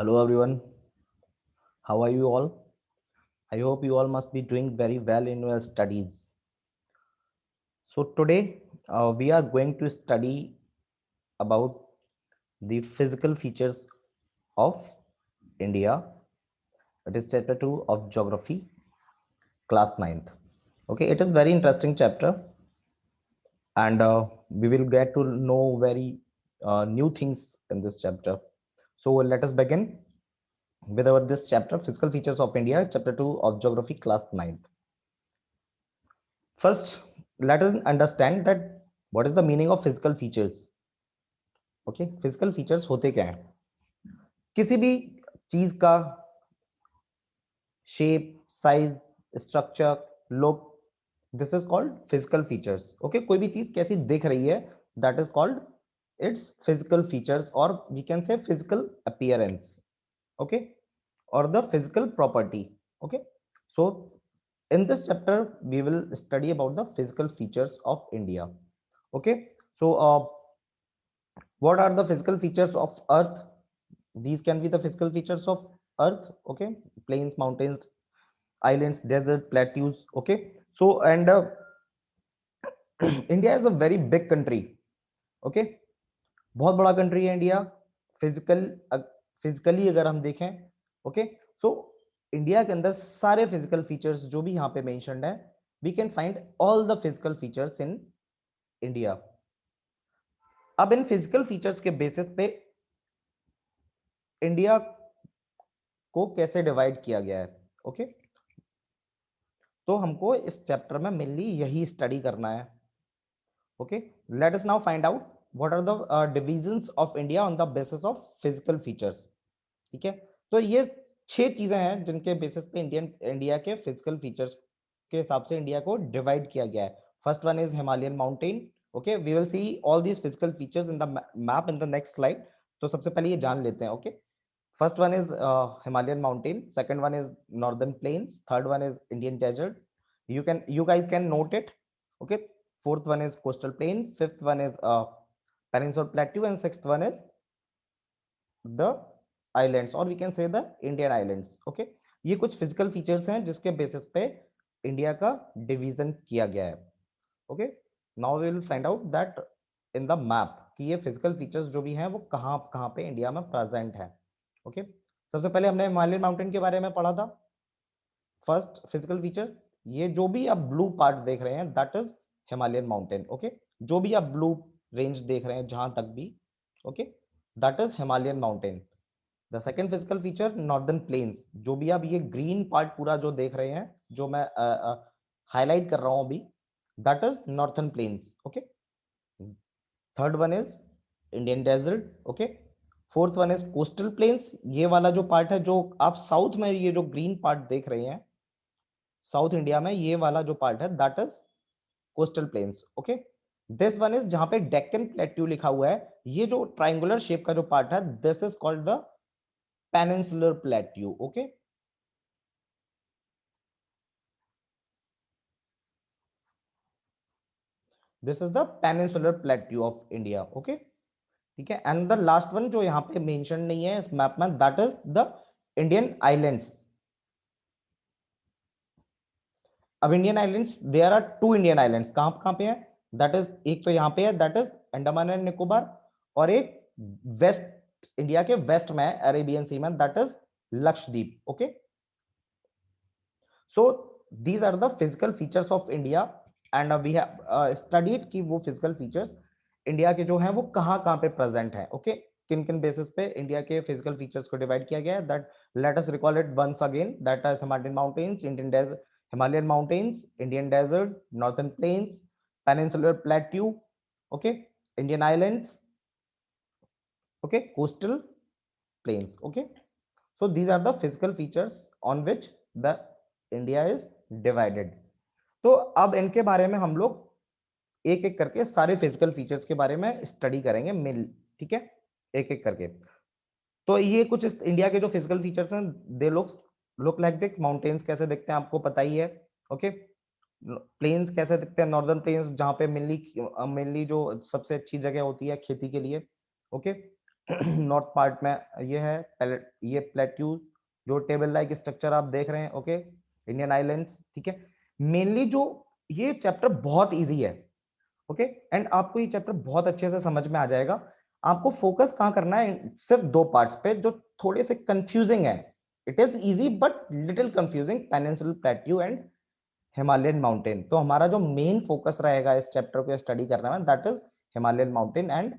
Hello everyone, how are you all? I hope you all must be doing very well in your studies. So today we are going to study about the physical features of India. It is chapter 2 of geography, class ninth. Okay, it is very interesting chapter and we will get to know very new things in this chapter. So let us begin with our this chapter, physical features of India, chapter 2 of geography, class ninth. First, let us understand that what is the meaning of physical features. Okay, physical features होते क्या हैं? किसी भी चीज का shape, size, structure, look, this is called physical features. Okay, कोई भी चीज कैसी दिख रही है, that is called its physical features, और we can say physical appearance. Okay, or the physical property. Okay, so in this chapter we will study about the physical features of India. Okay, so what are the physical features of earth? These can be the physical features of earth. Okay, plains, mountains, islands, desert, plateaus. Okay, so and India is a very big country. Okay, बहुत बड़ा country है India. Physical physically अगर हम देखें, okay, so India के अंदर सारे physical features जो भी यहाँ पे मेंशन्ड है, we can find all the physical features in India. अब इन फिजिकल फीचर्स के बेसिस पे इंडिया को कैसे डिवाइड किया गया है, ओके, तो हमको इस चैप्टर में मेनली यही स्टडी करना है. Okay, let us now find out what are the divisions of India on the basis of physical features. ठीक है, तो ये 6 चीजें हैं जिनके बेसिस पे इंडिया के फिजिकल फीचर्स के हिसाब से इंडिया को डिवाइड किया गया है. First one is Himalayan mountain. Okay, we will see all these physical features in the map in the next slide. तो सबसे पहले ये जान लेते हैं. Okay, first one is Himalayan mountain, second one is northern plains, third one is Indian desert. You guys can note it. Okay, fourth one is coastal plain, fifth one is peninsular plateau, and sixth one is the islands, और we can say the Indian islands. Okay, ये कुछ physical features हैं जिसके basis पे India का division किया गया है. Okay, now we will find out that in the map कि ये फिजिकल फीचर्स जो भी हैं वो कहाँ कहाँ पे इंडिया में प्रेजेंट है. ओके, सबसे पहले हमने हिमालयन माउंटेन के बारे में पढ़ा था. फर्स्ट फिजिकल फीचर, ये जो भी आप ब्लू पार्ट देख रहे हैं that is Himalayan mountain. Okay, जो भी आप ब्लू रेंज देख रहे हैं जहां तक भी, okay, that is Himalayan mountain. The second physical feature northern plains, जो भी आप ये ग्रीन पार्ट पूरा जो देख रहे हैं, जो मैं हाईलाइट कर रहा हूं अभी, that is northern plains. Okay, third one is Indian desert. Okay, fourth one is coastal plains, ये वाला जो पार्ट है जो आप साउथ में ये जो ग्रीन पार्ट देख रहे हैं, साउथ इंडिया में ये वाला जो पार्ट है that is coastal plains. Okay, this one is जहां पे डेक्कन प्लेट्यू लिखा हुआ है, ये जो ट्राइंगुलर शेप का जो पार्ट है, this is called the peninsular plateau. Okay, this is the peninsular plateau of India. Okay, ठीक है, एंड द लास्ट वन जो यहाँ पे मेंशन नहीं है इस मैप में, that is the Indian islands. अब Indian islands, there are two Indian islands. कहां कहां पे है, दैट इज एक तो यहाँ पे है, that is Andaman and Nicobar, और एक वेस्ट इंडिया के वेस्ट में अरेबियन सी में, that is Lakshadweep. Okay, so these are the physical features of India, and we have studied कि वो फिजिकल फीचर्स इंडिया के जो हैं वो कहाँ कहाँ पे प्रेजेंट हैं. ओके, किन किन बेसिस पे इंडिया के फिजिकल फीचर्स को डिवाइड किया गया है, that let us recall it once again. That is Himalayan mountains, Indian desert, Himalayan mountains, Indian desert, northern plains, peninsular plateau, okay, Indian islands, okay, coastal plains. Okay, so these are the physical features on which the India is divided. तो अब इनके बारे में हम लोग एक एक करके सारे फिजिकल फीचर्स के बारे में स्टडी करेंगे मिल, ठीक है, एक एक करके. तो ये कुछ इंडिया के जो फिजिकल फीचर्स हैं, they look like this. Mountains कैसे दिखते हैं आपको पता ही है. ओके, प्लेन्स कैसे दिखते हैं, नॉर्दर्न प्लेन्स जहां पे मेनली जो सबसे अच्छी जगह होती है खेती के लिए. ओके, नॉर्थ पार्ट में ये है ये प्लेट्यू जो टेबल लाइक स्ट्रक्चर आप देख रहे हैं, ओके, इंडियन आइलैंड्स, ठीक है। मेनली जो ये चैप्टर बहुत इजी है, ओके, एंड आपको ये चैप्टर बहुत अच्छे से समझ में आ जाएगा। आपको फोकस कहाँ करना है, सिर्फ दो पार्ट्स पे जो थोड़े से कंफ्यूजिंग है। It is easy but little confusing, peninsular plateau and Himalayan mountain. तो हमारा जो मेन फोकस रहेगा इस चैप्टर को स्टडी करने में, that is Himalayan mountain and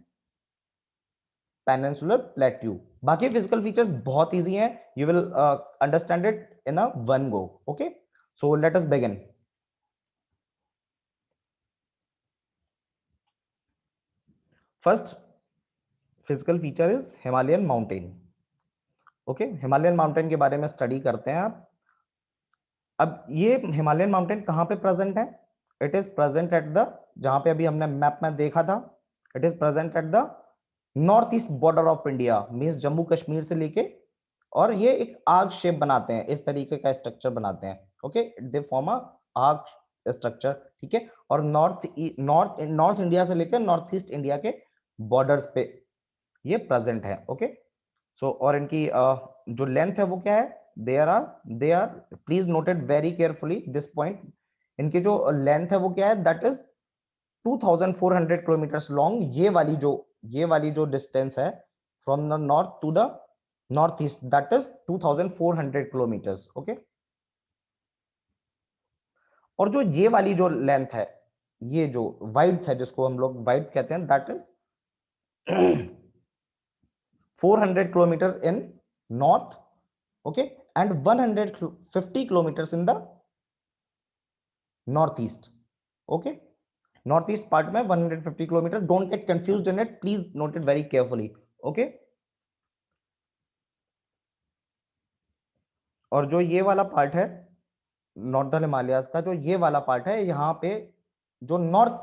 peninsular plateau. बाकी फिजिकल फीचर्स बहुत इजी हैं, you will understand it in a one go, okay. So let us begin. First physical feature is Himalayan mountain, okay. Himalayan mountain के बारे में study करते हैं आप। अब ये हिमालयन माउंटेन कहाँ पे प्रेजेंट है? It is present at the, जहां पे अभी हमने मैप में देखा था, it is present at the north east border of India, means Jammu Kashmir से लेके, और ये एक आर्क शेप बनाते हैं, इस तरीके का स्ट्रक्चर बनाते हैं, okay, they form a arc structure, ठीक है। और नॉर्थ इंडिया से लेकर नॉर्थ ईस्ट इंडिया के बॉर्डर्स पे ये प्रेजेंट है, ओके। सो और इनकी जो लेंथ है वो क्या है, they are please noted very carefully this point. इनकी जो लेंथ है वो क्या है, दैट इज 2400 किलोमीटर लॉन्ग। ये वाली जो डिस्टेंस है from the north to the north east, that is 2400 kilometres, okay. और जो ये वाली जो लेंथ है, ये जो वाइड है, जिसको हम लोग वाइड कहते हैं, that is 400 kilometer in north, okay, and 150 kilometers in the northeast, okay. Northeast part में 150 kilometer, don't get confused in it, please note it very carefully, okay. और जो ये वाला पार्ट है नॉर्दर्न हिमालयाज का, जो ये वाला पार्ट है, यहाँ पे जो नॉर्थ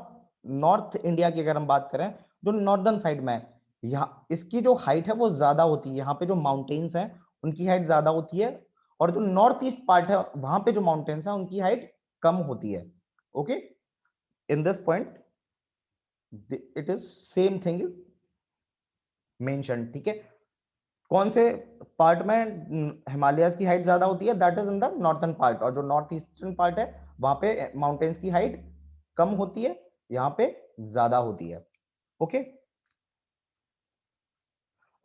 नॉर्थ इंडिया की अगर हम बात करें, जो नॉर्दर्न साइड में है, यहाँ इसकी जो हाइट है वो ज्यादा होती है, यहाँ पे जो माउंटेन्स हैं उनकी हाइट ज्यादा होती है, और जो नॉर्थ ईस्ट पार्ट है वहां पे जो माउंटेन्स हैं उनकी हाइट कम होती है, okay. In this point it is same thing is mention, ठीक है। कौन से पार्ट में हिमालयाज की हाइट ज्यादा होती है, that is in the northern part, और जो नॉर्थ ईस्टर्न पार्ट है वहां पे माउंटेन्स की हाइट कम होती है, यहाँ पे ज्यादा होती है, ओके।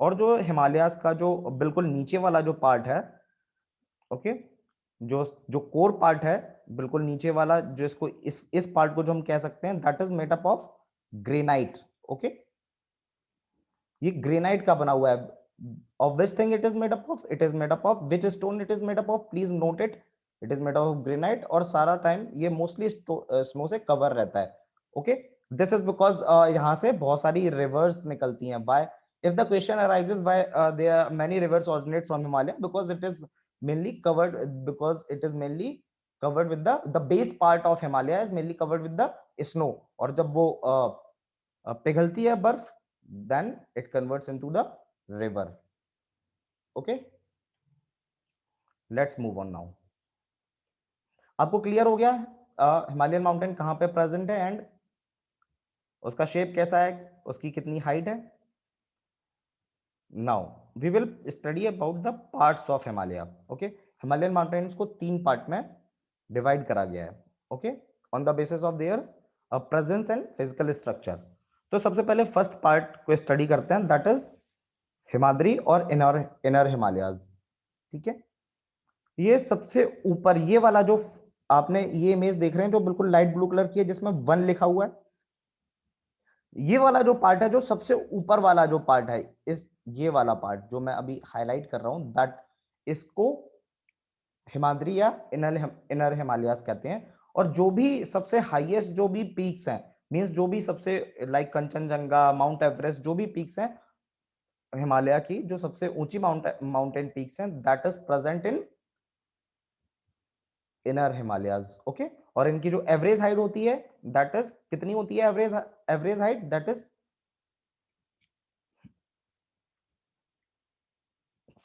और जो हिमालयाज का जो बिल्कुल नीचे वाला जो पार्ट है, ओके, जो जो कोर पार्ट है बिल्कुल नीचे वाला, जिसको इस पार्ट को जो हम कह सकते हैं, that is made up of granite, okay. ये ग्रेनाइट का बना हुआ है। of which thing it is made up of, it is made up of which stone it is made up of, please note it, it is made up of granite, और सारा time ये mostly snow से cover रहता है, okay. This is because यहाँ से बहुत सारी रिवर्स निकलती हैं। Why, if the question arises why there are many rivers originate from Himalaya, because it is mainly covered, because it is mainly covered with the base part of Himalaya is mainly covered with the snow, और जब वो पिघलती है बर्फ, then it converts into the river, okay. Let's move on now. आपको clear हो गया Himalayan mountain कहाँ पे प्रेजेंट है एंड उसका शेप कैसा है, उसकी कितनी हाइट है। Now we will study about the parts of Himalaya, okay. Himalayan mountains को तीन पार्ट में डिवाइड करा गया है, okay, on the basis of their presence and physical structure. तो सबसे पहले फर्स्ट पार्ट को स्टडी करते हैं, दैट इज हिमाद्री और इनर इनर हिमालयाज, ठीक है। ये सबसे ऊपर ये वाला जो आपने ये इमेज देख रहे हैं जो बिल्कुल लाइट ब्लू कलर की है जिसमें 1 लिखा हुआ है, ये वाला जो पार्ट है, जो सबसे ऊपर वाला जो पार्ट है, इस ये वाला पार्ट जो मैं अभी हाईलाइट कर रहा हूं, दैट इसको हिमाद्री या इनर हिमालयास कहते हैं। और जो भी सबसे हाईएस्ट जो भी पीक्स हैं, मींस जो भी सबसे लाइक कंचनजंगा, माउंट एवरेस्ट, जो भी पीक्स हैं हिमालय की, जो सबसे ऊंची माउंटेन पीक्स हैं, that is present in inner Himalayas, okay. और इनकी जो एवरेज हाइट होती है, दैट इज कितनी होती है, average average height, that is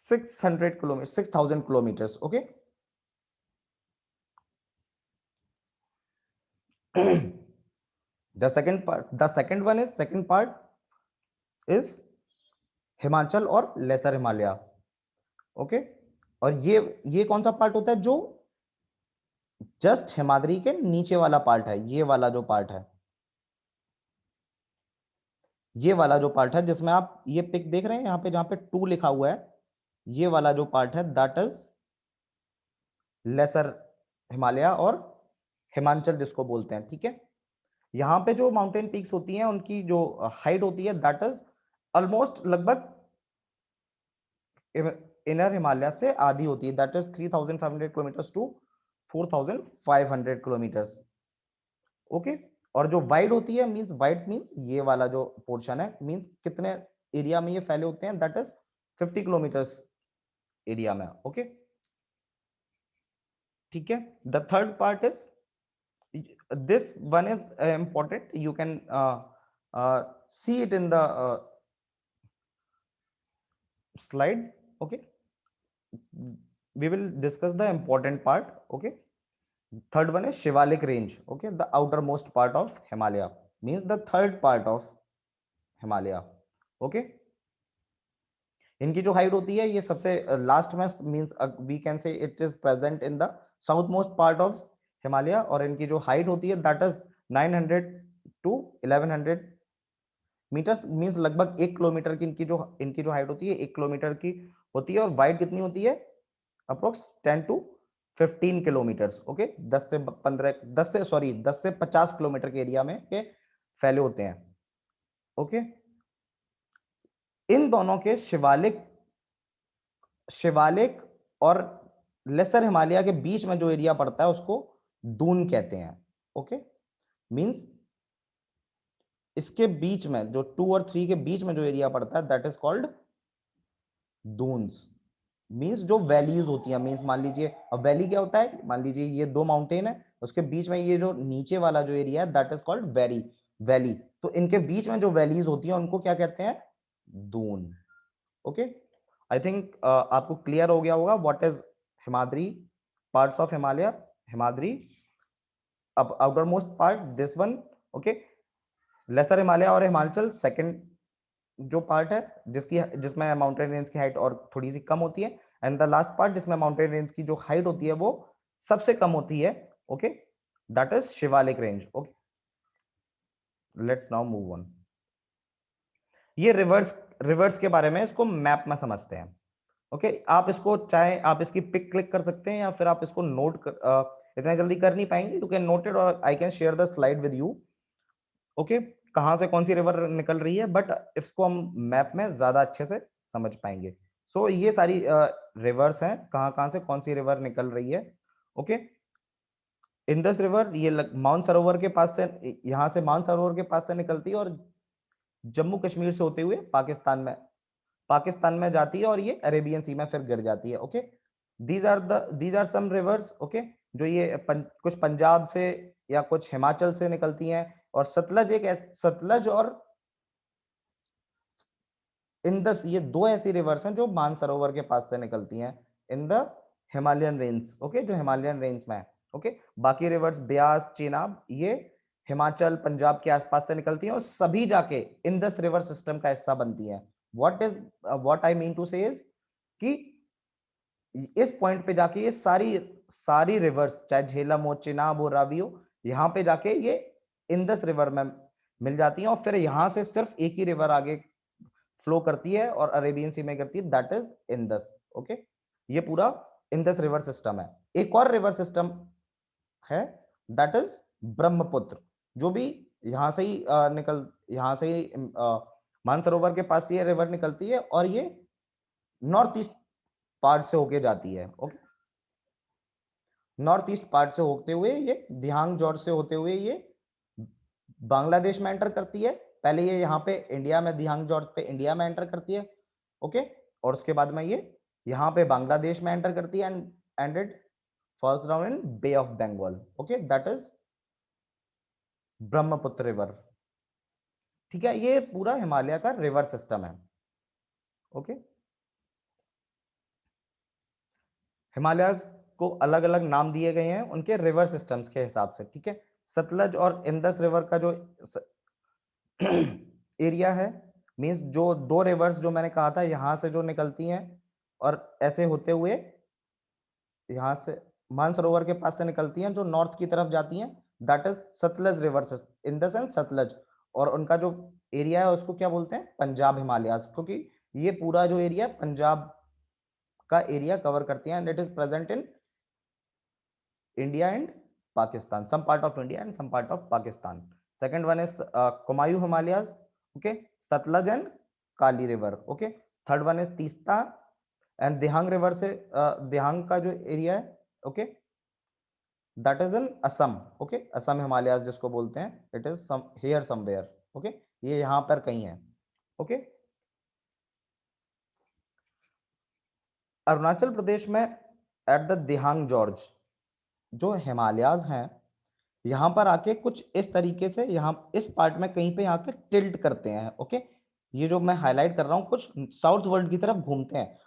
600 kilometre, 6000 kilometres, okay. The second part is Himachal और लेसर हिमालय। ओके, और ये कौन सा पार्ट होता है जो जस्ट हिमाद्री के नीचे वाला पार्ट है, ये वाला जो पार्ट है, ये वाला जो पार्ट है जिसमें आप ये पिक देख रहे हैं यहाँ पे जहां पे 2 लिखा हुआ है, ये वाला जो पार्ट है दैट इज लेसर हिमालय और हिमाचल जिसको बोलते हैं। ठीक है, यहाँ पे जो माउंटेन पीक्स होती हैं उनकी जो हाइट होती है दैट इज ऑलमोस्ट लगभग इनर हिमालय से आधी होती है, that is 3500 kilometre to 4500 kilometre. Okay, और जो वाइड होती है मींस वाइड मींस ये वाला जो पोर्शन है मींस कितने एरिया में ये फैले होते हैं दैट इज 50 किलोमीटर्स एरिया में। ओके, ठीक है। The third part is this one is important, you can see it in the slide. Okay, we will discuss the important part. Okay, third one is Shivalik range. Okay, the outermost part of Himalaya means the third part of Himalaya. Okay, इनकी जो height होती है ये सबसे last में means we can say it is present in the south most part of Himalaya, और इनकी जो हाइट होती है that is 900 to 1100 metres means लगभग 1 किलोमीटर की इनकी जो हाइट होती है 1 किलोमीटर की होती है, और वाइड कितनी होती है अप्रोक्स 10 टू 15 किलोमीटर्स। ओके, 10 से 50 किलोमीटर के एरिया में ये फैले होते हैं। ओके, इन दोनों के शिवालिक और लेसर हिमालय के बीच में जो एरिया पड़ता है उसको दून कहते हैं। ओके, मींस इसके बीच में जो 2 और 3 के बीच में जो एरिया पड़ता है that is called Duns. Means जो वैलीज होती हैं, मींस मान लीजिए अब वैली क्या होता है, मान लीजिए ये 2 माउंटेन है उसके बीच में ये जो नीचे वाला जो एरिया है दैट इज कॉल्ड वैली। तो इनके बीच में जो वैलीज होती हैं उनको क्या कहते हैं, दून। ओके, आई थिंक आपको क्लियर हो गया होगा what is Himadri, parts of Himalaya, Himadri अब outer most part this one. Okay, lesser Himalaya और हिमाचल सेकंड जो पार्ट है जिसमें माउंटेन रेंज की हाइट और थोड़ी सी कम होती है, एंड द लास्ट पार्ट जिसमें माउंटेन रेंज की जो हाइट होती है वो सबसे कम होती है। Okay, that is Shivalik range. Okay, let's now move on. ये रिवर्स के बारे में इसको मैप में समझते हैं। ओके, आप इसको चाहे आप इसकी पिक क्लिक कर सकते हैं या फिर आप इसको नोट इतना जल्दी कर नहीं पाएंगे, यू कैन नोट इट और I can share the slide with you. Okay, कहां से कौन सी रिवर निकल रही है, बट इसको हम मैप में ज्यादा अच्छे से समझ पाएंगे। सो ये सारी रिवर्स हैं, कहां कहां से कौन सी रिवर निकल रही है। ओके, इंडस रिवर ये माउंट सरोवर के पास से, यहां से माउंट सरोवर के पास से निकलती है और जम्मू कश्मीर से होते हुए पाकिस्तान में जाती है और ये अरेबियन सी में फिर गिर जाती है। Okay, these are some rivers. Okay, जो ये कुछ पंजाब से या कुछ हिमाचल से निकलती हैं, और सतलज और इंदस ये 2 ऐसी रिवर्स हैं जो मानसरोवर के पास से निकलती हैं in the Himalayan range. Okay, जो हिमालयन रेंज में है। ओके, बाकी रिवर्स ब्यास चेनाब ये हिमाचल पंजाब के आसपास से निकलती हैं और सभी जाके इंदस रिवर सिस्टम का हिस्सा बनती हैं। व्हाट आई मीन टू से इज कि इस पॉइंट पे जाके ये सारी रिवर्स चाहे झेलम हो, चिनाब हो, रावी हो, यहाँ पे जाके ये इंदस रिवर में मिल जाती हैं और फिर यहाँ से सिर्फ एक ही रिवर आगे फ्लो करती है और अरेबियन सी में करती है, दैट इज इंदस। ओके, ये पूरा इंदस रिवर सिस्टम है। एक और रिवर सिस्टम है दैट इज ब्रह्मपुत्र, जो भी यहाँ से ही यहाँ से ही मानसरोवर के पास ये रिवर निकलती है और ये नॉर्थ ईस्ट पार्ट से होके जाती है। ओके, नॉर्थ ईस्ट पार्ट से होते हुए ये दिहांग जॉर्ज से होते हुए ये बांग्लादेश में एंटर करती है। पहले ये यहाँ पे इंडिया में दिहांग जॉर्ज पे इंडिया में एंटर करती है। ओके, और उसके बाद में ये यहाँ पे बांग्लादेश में एंटर करती है and it falls down in bay of Bengal. Okay, that is Brahmaputra river. ठीक है, ये पूरा हिमालय का रिवर सिस्टम है। ओके, हिमालय को अलग अलग नाम दिए गए हैं उनके रिवर सिस्टम्स के हिसाब से। ठीक है, सतलज और इंदस रिवर का जो एरिया है मींस जो दो रिवर्स जो मैंने कहा था यहां से जो निकलती हैं और ऐसे होते हुए यहां से मानसरोवर के पास से निकलती हैं जो नॉर्थ की तरफ जाती हैं, that is Sutlej reverse in the sense Sutlej. और उनका जो एरिया है उसको क्या बोलते हैं, पंजाब हिमालयाज, क्योंकि ये पूरा जो एरिया है पंजाब का एरिया कवर करती है and it is present in India and Pakistan, some part of India and some part of Pakistan. Second one is Kumayu Himalayas, okay, Satluj and Kali River, okay. Third one is Teesta and Dihang River से Dihang का जो area है, okay, that is in Assam, okay, Assam Himalayas जिसको बोलते हैं, it is some here somewhere, okay, ये यहाँ पर कहीं है, okay. अरुणाचल प्रदेश में एट द दिहांग जॉर्ज जो हिमालयाज हैं यहां पर आके कुछ इस तरीके से यहाँ इस पार्ट में कहीं पे आके टिल्ट करते हैं, ओके। ये जो मैं हाईलाइट कर रहा हूँ कुछ साउथ वर्ल्ड की तरफ घूमते हैं,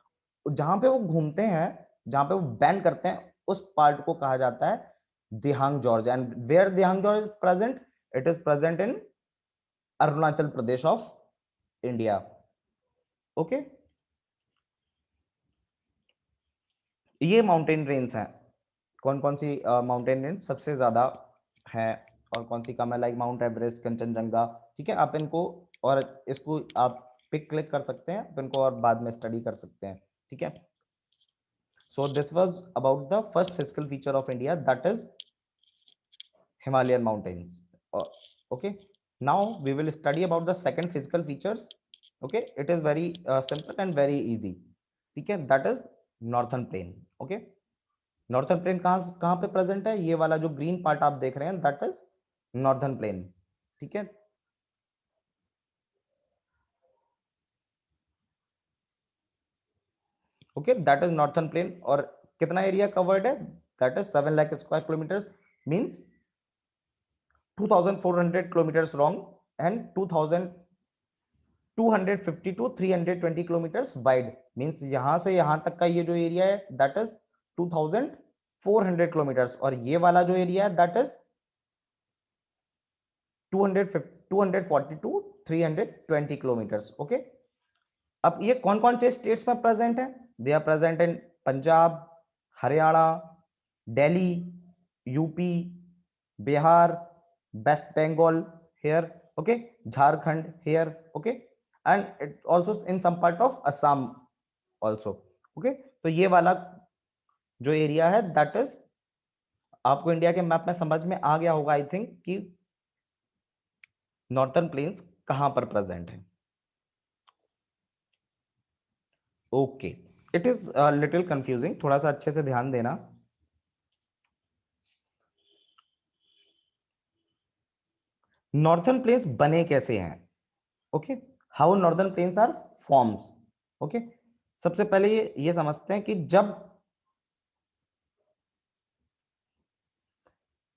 जहां पे वो घूमते हैं, जहां पे वो बैंड करते हैं, उस पार्ट को कहा जाता है Dihang gorge. And where Dihang gorge is present, it is present in Arunachal Pradesh of India, okay. ये माउंटेन रेंज हैं, कौन कौन सी माउंटेन रेंज सबसे ज्यादा है और कौन सी कम है, लाइक माउंट एवरेस्ट, कंचनजंगा, ठीक है। आप इनको और इसको आप पिक क्लिक कर सकते हैं, आप इनको और बाद में स्टडी कर सकते हैं, ठीक है। So this was about the first physical feature of India, that is Himalayan mountains. Okay, now we will study about the second physical features, okay, it is very simple and very easy, ठीक है, that is northern plain, okay। Northern plain कहाँ कहाँ पे present है, ये वाला जो green part आप देख रहे हैं दैट इज नॉर्थर्न प्लेन, ठीक है। Okay, that is northern plain. और कितना एरिया कवर्ड है, that is 7 lakh square kilometre, means 2400 kilometre long and 2250 to 320 kilometre wide, means यहां से यहां तक का ये जो एरिया है दैट इज 2400 किलोमीटर, और ये वाला जो एरिया है that is 240 to 320 kilometre, okay. अब ये कौन कौन से स्टेट्स में प्रेजेंट है, they are present in Punjab, Haryana, Delhi, UP, Bihar, west Bengal here, okay, Jharkhand here, okay, and it also in some part of Assam also, okay। तो ये वाला जो एरिया है दैट इज आपको इंडिया के मैप में समझ में आ गया होगा आई थिंक कि नॉर्थर्न प्लेन्स कहां पर प्रेजेंट है, okay. It is little confusing, थोड़ा सा अच्छे से ध्यान देना। नॉर्थर्न प्लेन्स बने कैसे हैं, okay, how northern plains are forms, okay. सबसे पहले ये समझते हैं कि जब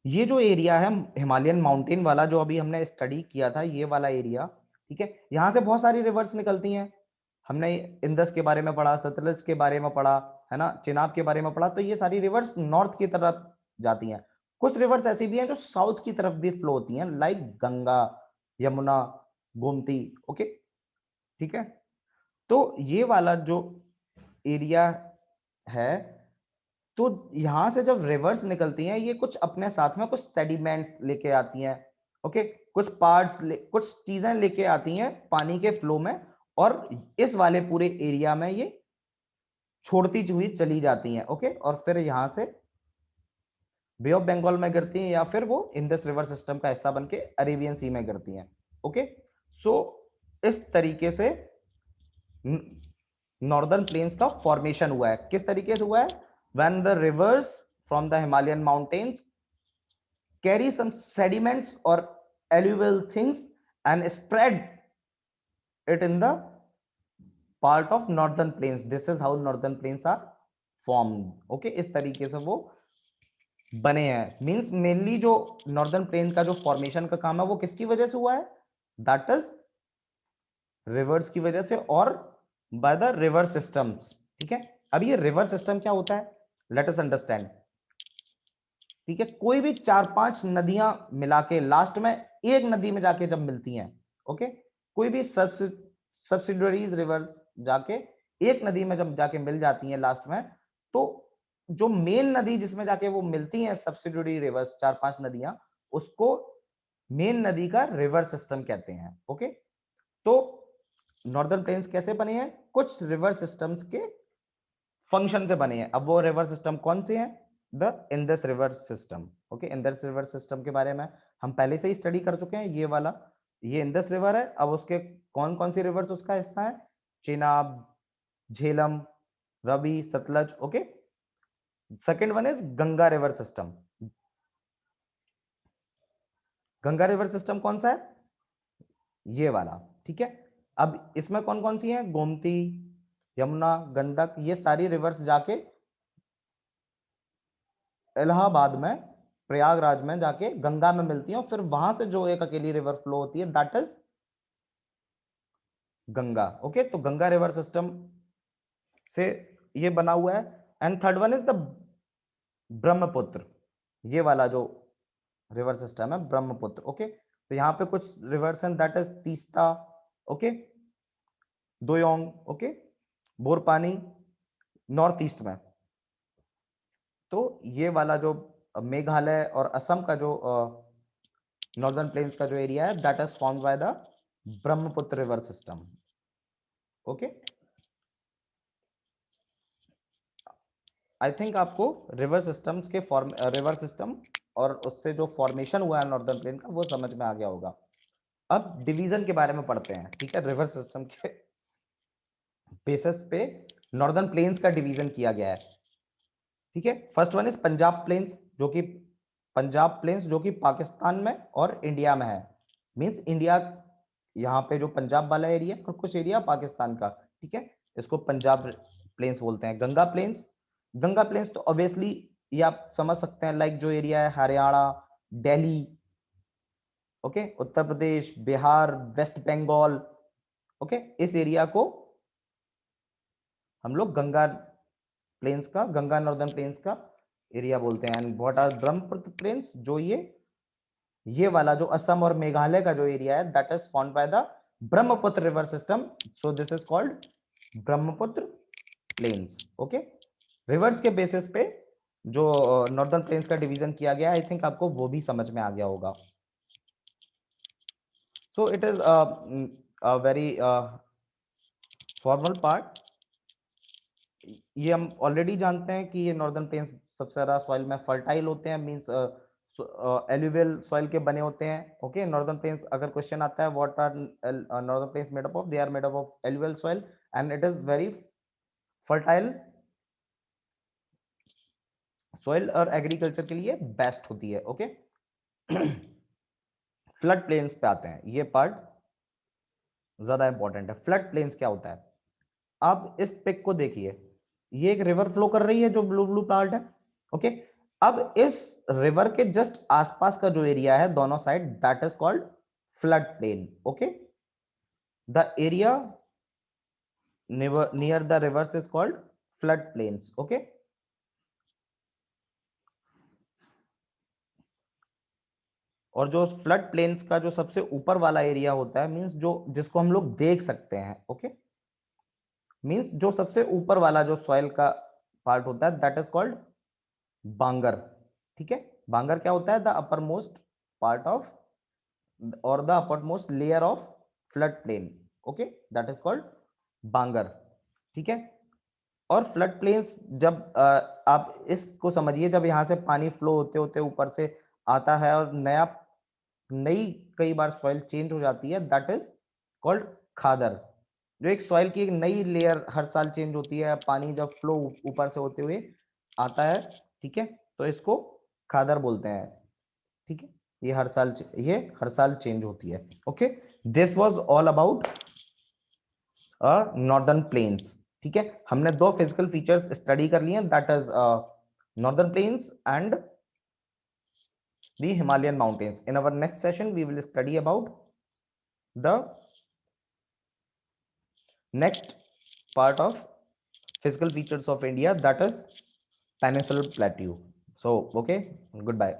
ये जो एरिया है हिमालयन माउंटेन वाला जो अभी हमने स्टडी किया था, ये वाला एरिया, ठीक है, यहां से बहुत सारी रिवर्स निकलती हैं, हमने इंदस के बारे में पढ़ा, सतलज के बारे में पढ़ा, है ना, चिनाब के बारे में पढ़ा। तो ये सारी रिवर्स नॉर्थ की तरफ जाती हैं। कुछ रिवर्स ऐसी भी हैं जो साउथ की तरफ भी फ्लो होती हैं, लाइक गंगा, यमुना, गोमती, ओके, ठीक है। तो ये वाला जो एरिया है, तो यहां से जब रिवर्स निकलती हैं ये कुछ अपने साथ में कुछ सेडिमेंट्स लेके आती हैं, ओके, कुछ पार्ट्स कुछ चीजें लेके आती हैं पानी के फ्लो में, और इस वाले पूरे एरिया में ये छोड़ती हुई चली जाती हैं, ओके। और फिर यहां से बे ऑफ बंगाल में गिरती हैं या फिर वो इंडस रिवर सिस्टम का हिस्सा बन के अरेबियन सी में गिरती हैं, ओके। सो इस तरीके से नॉर्दर्न प्लेन्स का फॉर्मेशन हुआ है। किस तरीके से हुआ है, when the rivers from the Himalayan mountains carry some sediments or alluvial things and spread it in the part of northern plains, this is how northern plains are formed, okay। इस तरीके से वो बने हैं, मींस मेनली जो northern plain का जो formation का काम है वो किसकी वजह से हुआ है, दैट इज रिवर्स की वजह से और बाय द रिवर सिस्टम्स, ठीक है। अब ये रिवर सिस्टम क्या होता है, लेट अस अंडरस्टैंड, ठीक है। कोई भी 4-5 नदियां मिला के लास्ट में एक नदी में जाके जब मिलती हैं, ओके, कोई भी सब्सिडरीज रिवर्स जाके एक नदी में जब जाके मिल जाती हैं लास्ट में, तो जो मेन नदी जिसमें जाके वो मिलती हैं सब्सिडरी रिवर्स, 4-5 नदियां, उसको मेन नदी का रिवर सिस्टम कहते हैं। ओके, तो नॉर्दर्न प्लेन्स कैसे बने हैं? कुछ रिवर सिस्टम्स के फंक्शन से बने हैं। अब वो रिवर सिस्टम कौन से हैं? The Indus river system. Okay, Indus river system के बारे में हम पहले से ही स्टडी कर चुके हैं। ये वाला, ये इंडस रिवर है। अब उसके कौन कौन सी रिवर्स उसका हिस्सा है? Chenab, Jhelum, Ravi, Sutlej. Okay, second one is Ganga river system. Ganga river system कौन सा है? ये वाला। ठीक है, अब इसमें कौन कौन सी है? गोमती, यमुना, गंडक, ये सारी रिवर्स जाके इलाहाबाद में, प्रयागराज में जाके गंगा में मिलती हैं, और फिर वहां से जो एक अकेली रिवर फ्लो होती है, दैट इज गंगा। ओके, तो गंगा रिवर सिस्टम से ये बना हुआ है। And third one is the Brahmaputra. ये वाला जो रिवर सिस्टम है, ब्रह्मपुत्र। ओके, तो यहाँ पे कुछ रिवर्स हैं, that is Teesta, okay, Doyang, okay, Borpani, north east में। तो ये वाला जो मेघालय और असम का जो नॉर्दर्न प्लेन्स का जो एरिया है, that is formed by the Brahmaputra river system. Okay, I think आपको रिवर सिस्टम्स के रिवर सिस्टम और उससे जो फॉर्मेशन हुआ है नॉर्दर्न प्लेन का, वो समझ में आ गया होगा। अब डिवीजन के बारे में पढ़ते हैं। ठीक है, रिवर सिस्टम के बेसिस पे नॉर्दर्न प्लेन्स का डिवीजन किया गया है। ठीक है, first one is Punjab plains, जो कि पंजाब प्लेन्स जो कि पाकिस्तान में और इंडिया में है। मींस इंडिया, यहाँ पे जो पंजाब वाला एरिया और कुछ एरिया पाकिस्तान का। ठीक है, इसको पंजाब प्लेन्स बोलते हैं। गंगा प्लेन्स, गंगा प्लेन्स तो ऑब्वियसली ये आप समझ सकते हैं, लाइक जो एरिया है Haryana, Delhi, okay, Uttar Pradesh, Bihar, west Bengal, okay, इस एरिया को हम लोग गंगा प्लेन्स का, गंगा नॉर्दर्न प्लेन्स का एरिया बोलते हैं। And what are Brahmaputra plains, जो ये वाला जो असम और मेघालय का जो एरिया है, that is formed by the Brahmaputra river system, so this is called Brahmaputra plains. Okay, rivers के बेसिस पे जो नॉर्दर्न प्लेन्स का डिवीजन किया गया, आई थिंक आपको वो भी समझ में आ गया होगा। So it is a very formal part. ये हम ऑलरेडी जानते हैं कि ये नॉर्दर्न प्लेन्स सबसे ज्यादा सॉइल में फर्टाइल होते हैं, मींस एलुवियल सॉइल के बने होते हैं। ओके, नॉर्दर्न प्लेन्स, अगर क्वेश्चन आता है what are northern plains made up of, they are made up of alluvial soil and it is very fertile soil और एग्रीकल्चर के लिए बेस्ट होती है। ओके, फ्लड प्लेन्स पे आते हैं, ये पार्ट ज्यादा इंपॉर्टेंट है। फ्लड प्लेन्स क्या होता है? आप इस पिक को देखिए, ये एक रिवर फ्लो कर रही है जो ब्लू ब्लू पार्ट है। ओके, अब इस रिवर के जस्ट आसपास का जो एरिया है दोनों side, that is called flood plain. Okay, the area near the reverse is called flood plains. Okay, और जो फ्लड प्लेन्स का जो सबसे ऊपर वाला एरिया होता है, मींस जो जिसको हम लोग देख सकते हैं, ओके, मींस जो सबसे ऊपर वाला जो सॉइल का पार्ट होता है, दैट इज कॉल्ड बांगर। ठीक है, बांगर क्या होता है? The upper most part of और the upper most layer of flood plain. Okay, that is called bangar. ठीक है, और फ्लड प्लेन्स जब आप इसको समझिए, जब यहाँ से पानी फ्लो होते होते ऊपर से आता है और नई कई बार सॉइल चेंज हो जाती है, दैट इज कॉल्ड खादर। जो एक सॉइल की एक नई लेयर हर साल चेंज होती है, पानी जब फ्लो ऊपर से होते हुए आता है, ठीक है, तो इसको खादर बोलते हैं। ठीक है, ये हर साल चेंज होती है। Okay, this was all about northern plains. ठीक है, हमने दो फिजिकल फीचर्स स्टडी कर लिए, that is northern plains and the Himalayan mountains. In our next session, we will study about the next part of physical features of India, that is Peninsular Plateau. So, okay, goodbye.